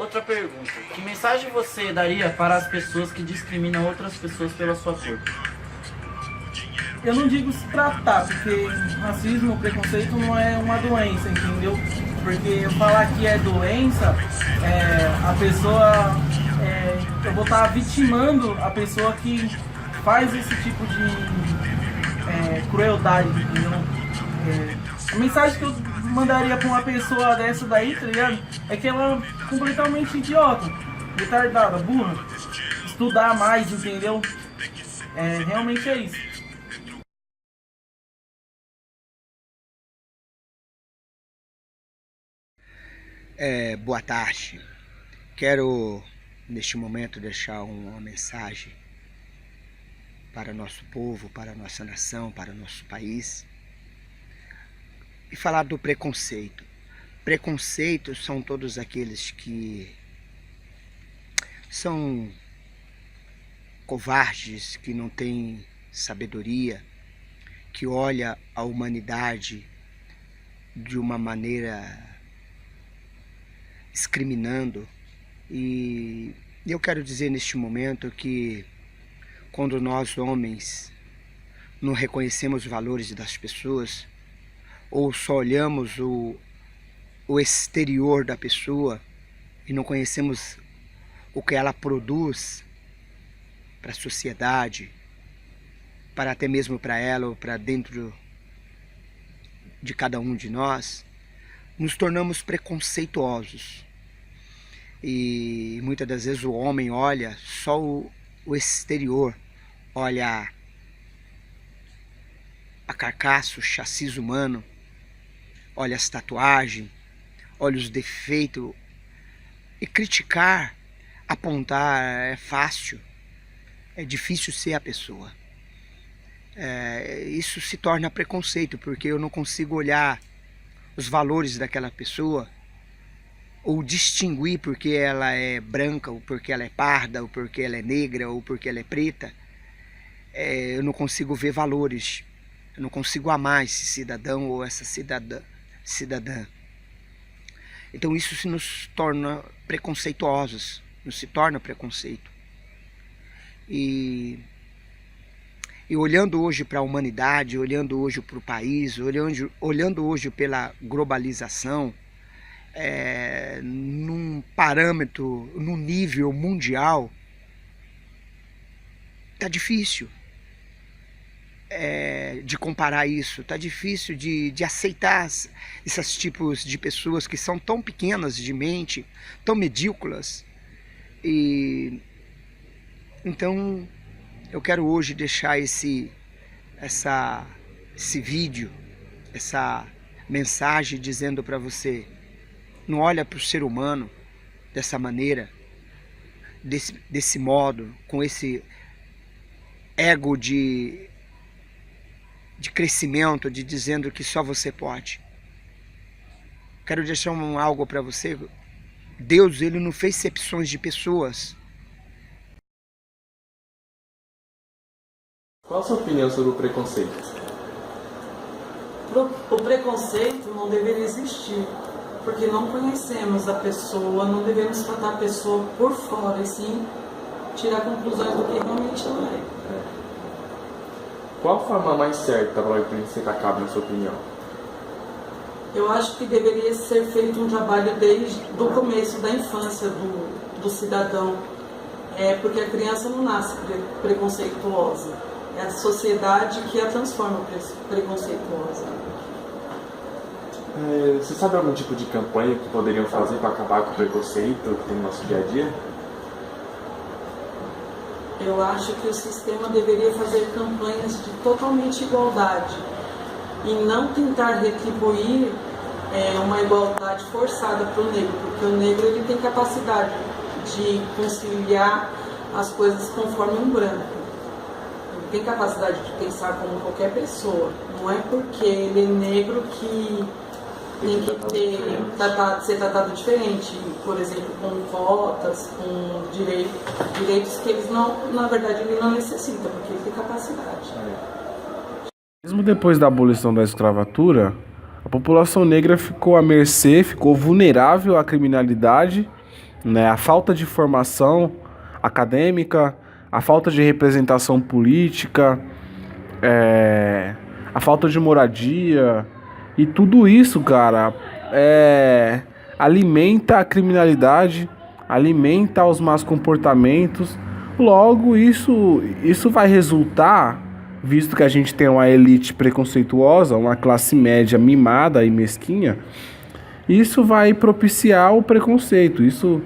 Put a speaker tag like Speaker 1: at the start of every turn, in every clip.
Speaker 1: Outra pergunta. Que mensagem você daria para as pessoas que discriminam outras pessoas pela sua cor?
Speaker 2: Eu não digo se tratar, porque racismo, preconceito não é uma doença, entendeu? Porque eu falar que é doença, a pessoa, eu vou estar vitimando a pessoa que faz esse tipo de crueldade, entendeu? A mensagem que eu mandaria pra uma pessoa dessa daí, tá ligado? É que ela é completamente idiota, retardada, burra. Estudar mais, entendeu? Realmente é isso.
Speaker 3: Boa tarde. Quero, neste momento, deixar uma mensagem para nosso povo, para nossa nação, para nosso país e falar do preconceito. Preconceitos são todos aqueles que são covardes, que não têm sabedoria, que olha a humanidade de uma maneira discriminando. E eu quero dizer neste momento que quando nós homens não reconhecemos os valores das pessoas ou só olhamos o exterior da pessoa e não conhecemos o que ela produz para a sociedade, para até mesmo para ela ou para dentro de cada um de nós, nos tornamos preconceituosos. E muitas das vezes o homem olha só o exterior, olha a carcaça, o chassi humano, olha as tatuagens, olha os defeitos. E criticar, apontar é fácil, é difícil ser a pessoa. Isso se torna preconceito, porque eu não consigo olhar os valores daquela pessoa ou distinguir porque ela é branca, ou porque ela é parda, ou porque ela é negra, ou porque ela é preta. Eu não consigo ver valores, eu não consigo amar esse cidadão ou essa cidadã. Então isso se nos torna preconceituosos, nos se torna preconceito. E olhando hoje para a humanidade, olhando hoje para o país, olhando hoje pela globalização, num parâmetro, num nível mundial, tá difícil de comparar isso, tá difícil de aceitar esses tipos de pessoas que são tão pequenas de mente, tão medíocres. E então eu quero hoje deixar esse vídeo, essa mensagem dizendo para você: não olha para o ser humano dessa maneira, desse modo, com esse ego de crescimento, de dizendo que só você pode. Quero deixar algo para você. Deus, ele não fez exceções de pessoas.
Speaker 4: Qual a sua opinião sobre o preconceito?
Speaker 2: O preconceito não deveria existir, porque não conhecemos a pessoa, não devemos tratar a pessoa por fora, e sim tirar conclusões do que realmente ela é.
Speaker 4: Qual a forma mais certa para o preconceito acabar, na sua opinião?
Speaker 2: Eu acho que deveria ser feito um trabalho desde o começo da infância do cidadão, porque a criança não nasce preconceituosa, é a sociedade que a transforma preconceituosa.
Speaker 4: Você sabe algum tipo de campanha que poderiam fazer para acabar com o preconceito que tem no nosso dia a dia?
Speaker 2: Eu acho que o sistema deveria fazer campanhas de totalmente igualdade e não tentar retribuir uma igualdade forçada para o negro, porque o negro ele tem capacidade de conciliar as coisas conforme um branco. Ele tem capacidade de pensar como qualquer pessoa. Não é porque ele é negro que tem que ser tratado diferente, por exemplo, com cotas, com direitos que eles não, na verdade, ele não necessita, porque ele tem capacidade.
Speaker 5: Mesmo depois da abolição da escravatura, a população negra ficou à mercê, ficou vulnerável à criminalidade né? A falta de formação acadêmica, a falta de representação política, a falta de moradia e tudo isso, cara, alimenta a criminalidade, alimenta os maus comportamentos. Logo, isso vai resultar, visto que a gente tem uma elite preconceituosa, uma classe média mimada e mesquinha, isso vai propiciar o preconceito, isso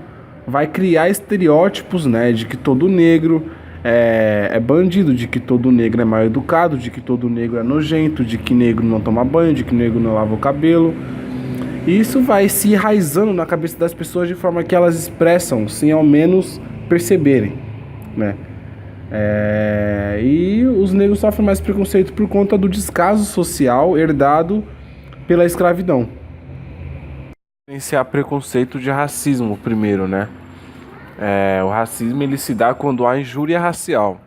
Speaker 5: vai criar estereótipos, né, de que todo negro é bandido, de que todo negro é mal educado, de que todo negro é nojento, de que negro não toma banho, de que negro não lava o cabelo. E isso vai se enraizando na cabeça das pessoas de forma que elas expressam sem ao menos perceberem, né? E os negros sofrem mais preconceito por conta do descaso social herdado pela escravidão. Diferenciar preconceito de racismo primeiro, né? O racismo ele se dá quando há injúria racial.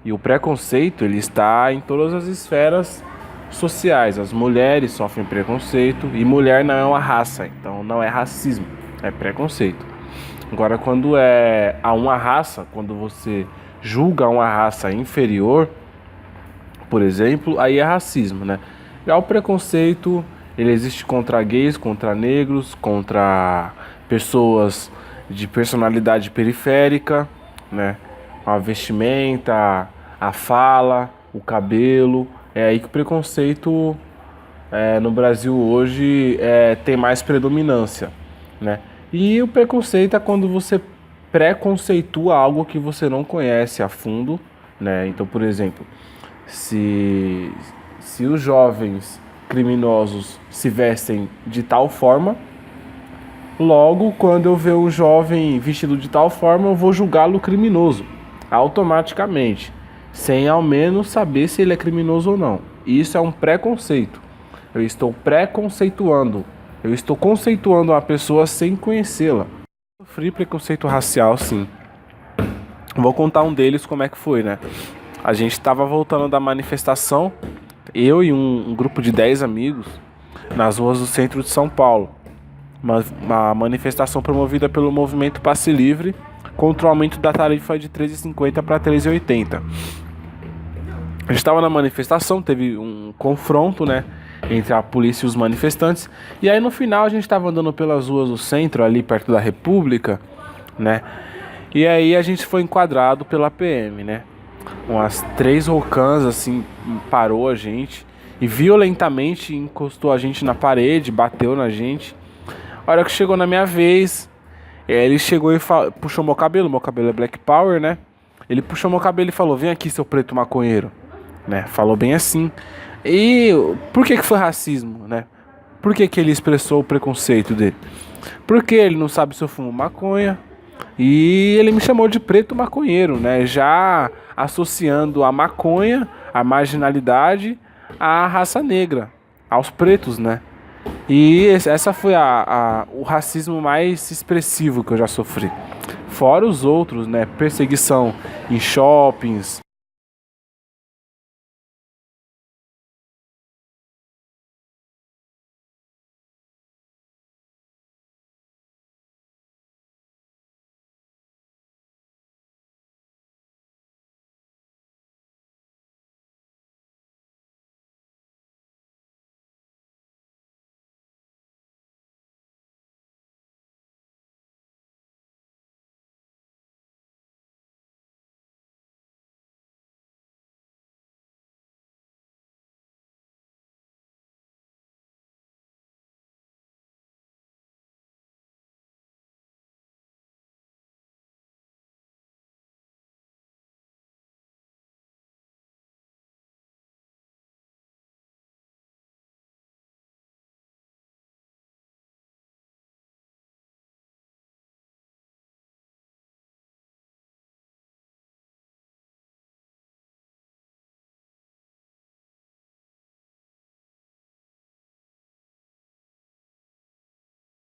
Speaker 5: E o preconceito ele está em todas as esferas sociais. As mulheres sofrem preconceito e mulher não é uma raça, então não é racismo, é preconceito. Agora, quando há uma raça, quando você julga uma raça inferior, por exemplo, aí é racismo, né? Já o preconceito, ele existe contra gays, contra negros, contra pessoas de personalidade periférica, né? A vestimenta, a fala, o cabelo. É aí que o preconceito no Brasil hoje tem mais predominância, né? E o preconceito é quando você preconceitua algo que você não conhece a fundo, né? Então, por exemplo, se os jovens criminosos se vestem de tal forma, logo, quando eu ver um jovem vestido de tal forma, eu vou julgá-lo criminoso, automaticamente, sem ao menos saber se ele é criminoso ou não. Isso é um preconceito. Eu estou preconceituando. Eu estou conceituando uma pessoa sem conhecê-la. Sofri preconceito racial, sim. Vou contar um deles como é que foi, né? A gente estava voltando da manifestação, eu e um grupo de 10 amigos, nas ruas do centro de São Paulo. Uma manifestação promovida pelo movimento Passe Livre contra o aumento da tarifa de R$ 3,50 para R$ 3,80. A gente estava na manifestação, teve um confronto, né, entre a polícia e os manifestantes. E aí no final a gente estava andando pelas ruas do centro, ali perto da República, né? E aí a gente foi enquadrado pela PM, né? Umas 3 rocãs assim parou a gente e violentamente encostou a gente na parede, bateu na gente. A hora que chegou na minha vez, ele chegou e puxou meu cabelo é Black Power, né? Ele puxou meu cabelo e falou: "Vem aqui, seu preto maconheiro", né? Falou bem assim. E por que foi racismo, né? Por que ele expressou o preconceito dele? Porque ele não sabe se eu fumo maconha e ele me chamou de preto maconheiro, né? Já associando a maconha, a marginalidade, à raça negra, aos pretos, né? E essa foi o racismo mais expressivo que eu já sofri. Fora os outros, né? Perseguição em shoppings,